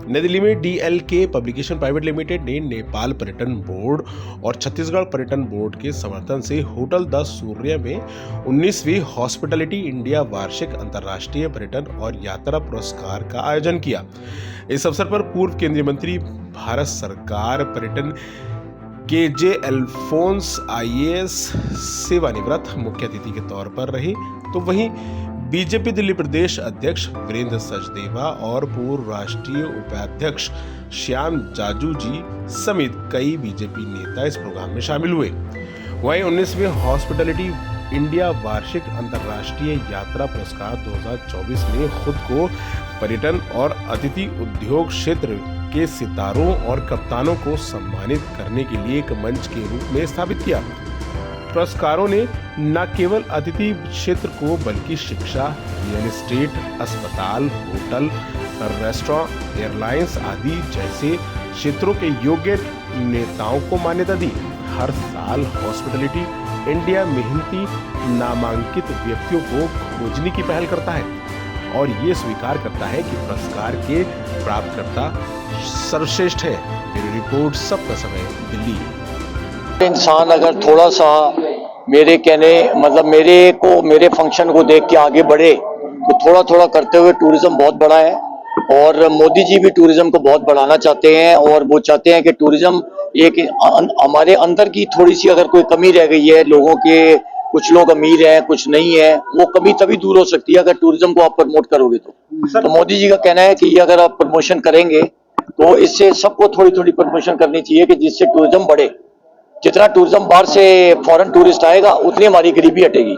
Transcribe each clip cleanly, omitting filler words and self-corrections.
नई दिल्ली में DLK publication private limited ने नेपाल पर्यटन बोर्ड और छत्तीसगढ़ पर्यटन बोर्ड के समर्थन से होटल द सूर्य में 19वीं हॉस्पिटैलिटी इंडिया वार्षिक अंतर्राष्ट्रीय पर्यटन और यात्रा पुरस्कार का आयोजन किया। इस अवसर पर पूर्व केंद्रीय मंत्री, भारत सरकार पर्यटन KJ अल्फोंस IAS सेवानिवृत्त मुख्य अतिथि के तौर पर रहे, तो वहीं बीजेपी दिल्ली प्रदेश अध्यक्ष वीरेंद्र सचदेवा और पूर्व राष्ट्रीय उपाध्यक्ष श्याम जाजू जी समेत कई बीजेपी नेता इस प्रोग्राम में शामिल हुए। वहीं 19वीं हॉस्पिटैलिटी इंडिया वार्षिक अंतर्राष्ट्रीय यात्रा पुरस्कार 2024 में खुद को पर्यटन और अतिथि उद्योग क्षेत्र के सितारों और कप्तानों को सम्मानित करने के लिए एक मंच के रूप में स्थापित किया। पुरस्कारों ने न केवल अतिथि क्षेत्र को बल्कि शिक्षा, रियल एस्टेट, अस्पताल, होटल, रेस्टोरेंट, एयरलाइंस आदि जैसे क्षेत्रों के योग्य नेताओं को मान्यता दी। हर साल हॉस्पिटैलिटी इंडिया मेहनती नामांकित व्यक्तियों को खोजने की पहल करता है और ये स्वीकार करता है कि पुरस्कार के प्राप्तकर्ता सर्वश्रेष्ठ है। ब्यूरो रिपोर्ट, सबका समय, दिल्ली। इंसान अगर थोड़ा सा मेरे फंक्शन को देख के आगे बढ़े तो थोड़ा थोड़ा करते हुए टूरिज्म बहुत बड़ा है और मोदी जी भी टूरिज्म को बहुत बढ़ाना चाहते हैं और वो चाहते हैं कि टूरिज्म एक हमारे अंदर की थोड़ी सी अगर कोई कमी रह गई है, लोगों के कुछ लोग अमीर हैं कुछ नहीं है, वो कमी तभी दूर हो सकती है अगर टूरिज्म को आप प्रमोट करोगे तो मोदी जी का कहना है कि ये अगर आप प्रमोशन करेंगे तो इससे सबको थोड़ी थोड़ी प्रमोशन करनी चाहिए कि जिससे टूरिज्म बढ़े। जितना टूरिज्म बाहर से फॉरेन टूरिस्ट आएगा उतनी हमारी गरीबी हटेगी।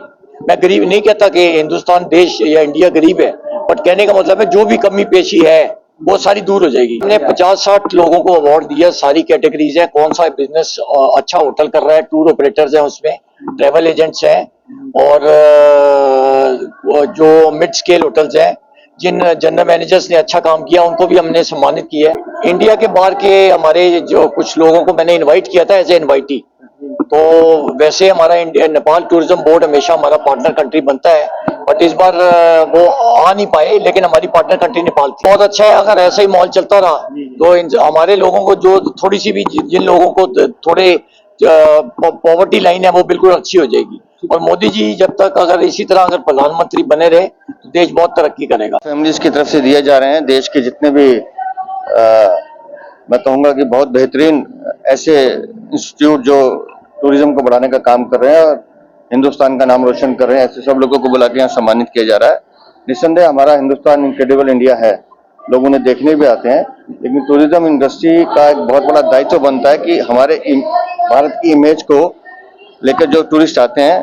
मैं गरीब नहीं कहता कि हिंदुस्तान देश या इंडिया गरीब है, बट कहने का मतलब है जो भी कमी पेशी है वो सारी दूर हो जाएगी। हमने 50-60 लोगों को अवार्ड दिया, सारी कैटेगरीज है, कौन सा बिजनेस अच्छा होटल कर रहा है, टूर ऑपरेटर्स हैं उसमें, ट्रेवल एजेंट्स हैं और जो मिड स्केल होटल्स हैं, जिन जनरल मैनेजर्स ने अच्छा काम किया उनको भी हमने सम्मानित किया है। इंडिया के बाहर के हमारे जो कुछ लोगों को मैंने इनवाइट किया था एज ए इनवाइटी, तो वैसे हमारा नेपाल टूरिज्म बोर्ड हमेशा हमारा पार्टनर कंट्री बनता है, बट इस बार वो आ नहीं पाए, लेकिन हमारी पार्टनर कंट्री नेपाल थी। बहुत अच्छा है, अगर ऐसा ही माहौल चलता रहा तो हमारे लोगों को जो थोड़ी सी भी, जिन लोगों को थोड़े पॉवर्टी लाइन है वो बिल्कुल अच्छी हो जाएगी और मोदी जी जब तक अगर इसी तरह अगर प्रधानमंत्री बने रहे तो देश बहुत तरक्की करेगा। फैमिलीज की तरफ से दिए जा रहे हैं देश के जितने भी मैं कहूँगा कि बहुत बेहतरीन ऐसे इंस्टीट्यूट जो टूरिज्म को बढ़ाने का काम कर रहे हैं और हिंदुस्तान का नाम रोशन कर रहे हैं, ऐसे सब लोगों को बुला के यहाँ सम्मानित किया जा रहा है। निस्संदेह हमारा हिंदुस्तान इनक्रेडिबल इंडिया है, लोग उन्हें देखने भी आते हैं, लेकिन टूरिज्म इंडस्ट्री का एक बहुत बड़ा दायित्व बनता है कि हमारे भारत की इमेज को लेकर जो टूरिस्ट आते हैं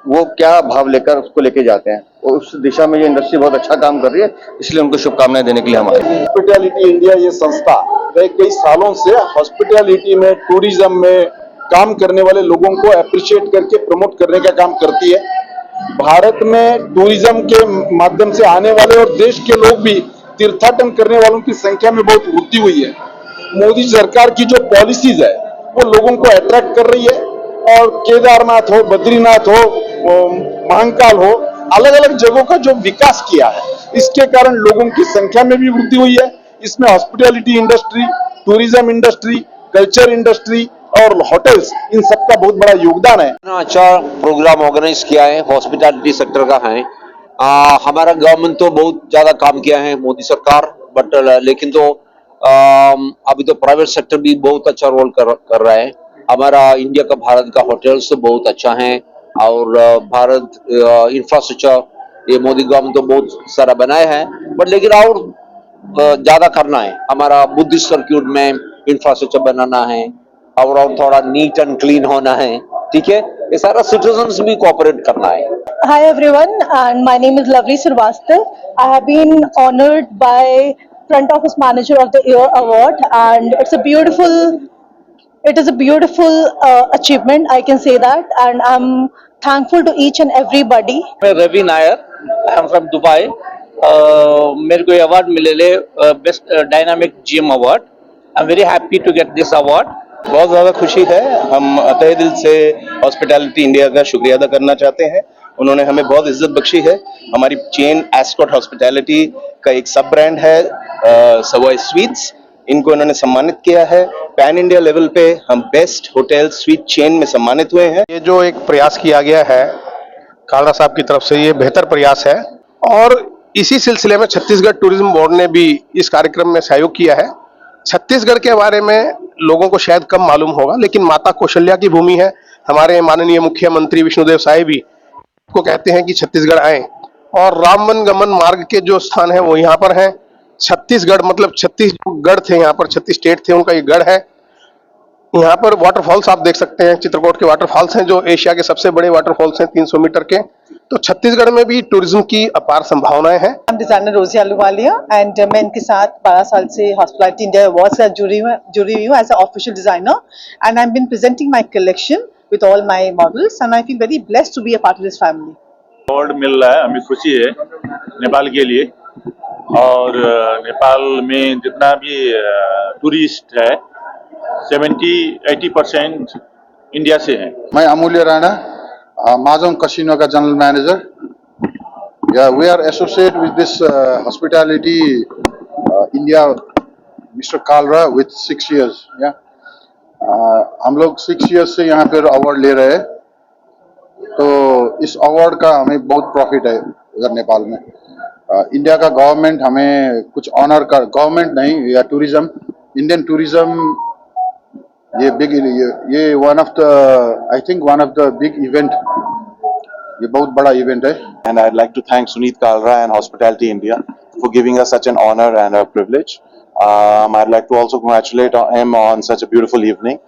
वो क्या भाव लेकर उसको लेके जाते हैं, उस दिशा में ये इंडस्ट्री बहुत अच्छा काम कर रही है, इसलिए उनको शुभकामनाएं देने के लिए हमारे हॉस्पिटैलिटी इंडिया ये संस्था कई सालों से हॉस्पिटैलिटी में, टूरिज्म में काम करने वाले लोगों को अप्रिशिएट करके प्रमोट करने का काम करती है। भारत में टूरिज्म के माध्यम से आने वाले और देश के लोग भी तीर्थाटन करने वालों की संख्या में बहुत वृद्धि हुई है। मोदी सरकार की जो पॉलिसीज है वो लोगों को अट्रैक्ट कर रही है और केदारनाथ हो, बद्रीनाथ हो, महाकाल हो, अलग अलग जगहों का जो विकास किया है इसके कारण लोगों की संख्या में भी वृद्धि हुई है। इसमें hospitality industry, tourism industry, culture industry और होटल्स, इन सबका बहुत बड़ा योगदान है। अच्छा प्रोग्राम ऑर्गेनाइज किया है, हॉस्पिटैलिटी सेक्टर का है। हमारा गवर्नमेंट तो बहुत ज्यादा काम किया है मोदी सरकार, बट लेकिन तो अभी तो प्राइवेट सेक्टर भी बहुत अच्छा रोल कर रहा है। हमारा इंडिया का, भारत का होटल्स तो बहुत अच्छा है और भारत इंफ्रास्ट्रक्चर ये मोदी गवर्नमेंट तो बहुत सारा बनाया है, बट लेकिन और ज्यादा करना है। हमारा बुद्धिस्ट सर्क्यूट में इंफ्रास्ट्रक्चर बनाना है और थोड़ा नीट एंड क्लीन होना है, ठीक है, ये सारा सिटीजन्स भी कोऑपरेट करना है। Hi everyone, and my name is Lovely Srivastava. I have been honored by Front Office Manager of the Year award, and it is a beautiful achievement, I can say that, and I'm thankful to each and everybody. मैं Ravi Nair, I am from Dubai. मेरे को award मिले best dynamic GM award. I am very happy to get this award. बहुत ज़्यादा खुशी है। हम तहे दिल से हॉस्पिटैलिटी इंडिया का शुक्रिया अदा करना चाहते हैं। उन्होंने हमें बहुत इज्जत बख्शी है। हमारी चेन एस्कॉट हॉस्पिटैलिटी का एक सब ब्रांड है सवॉय स्वीट्स, इनको इन्होंने सम्मानित किया है। पैन इंडिया लेवल पे हम बेस्ट होटल स्वीट चेन में सम्मानित हुए हैं। ये जो एक प्रयास किया गया है कालरा साहब की तरफ से, ये बेहतर प्रयास है और इसी सिलसिले में छत्तीसगढ़ टूरिज्म बोर्ड ने भी इस कार्यक्रम में सहयोग किया है। छत्तीसगढ़ के बारे में लोगों को शायद कम मालूम होगा, लेकिन माता कौशल्या की भूमि है। हमारे माननीय मुख्यमंत्री विष्णुदेव साय भी को कहते हैं कि छत्तीसगढ़ आए, और रामवन गमन मार्ग के जो स्थान है वो यहाँ पर है। छत्तीसगढ़ मतलब 36 गढ़ थे यहाँ पर, 36 स्टेट थे, उनका ये गढ़ है। यहाँ पर वाटरफॉल्स आप देख सकते हैं, चित्रकूट के वाटरफॉल्स हैं जो एशिया के सबसे बड़े वाटरफॉल्स हैं 300 मीटर के। तो छत्तीसगढ़ में भी टूरिज्म की अपार संभावनाएं हैं। I'm designer रोजी आलूवालिया एंड मैं इनके साथ 12 साल से हॉस्पिटैलिटी इंडिया अवार्ड से जुड़ी हुई हूँ as a official designer, and I have been presenting my collection with all my models and I feel very blessed to be a part of this family. Award मिल रहा है, हमें खुशी है नेपाल के लिए। और नेपाल में जितना भी टूरिस्ट है 70-80% इंडिया से है। मैं अमूल्य राणा, माजोंग कैसीनो का general manager. We are associate with this hospitality India mister Kalra with 6 years। हम लोग 6 years से यहाँ पर अवार्ड ले रहे हैं, तो इस अवार्ड का हमें बहुत प्रॉफिट है उधर नेपाल में। इंडिया का गवर्नमेंट हमें कुछ ऑनर कर, गवर्नमेंट नहीं या टूरिज्म, इंडियन टूरिज्म ये बिग, ये one of the big event, ये बहुत बड़ा इवेंट है। And I'd like to thank Sunit Kalra and Hospitality India for giving us such an honor and a privilege. I'd like to also congratulate him on such a beautiful evening.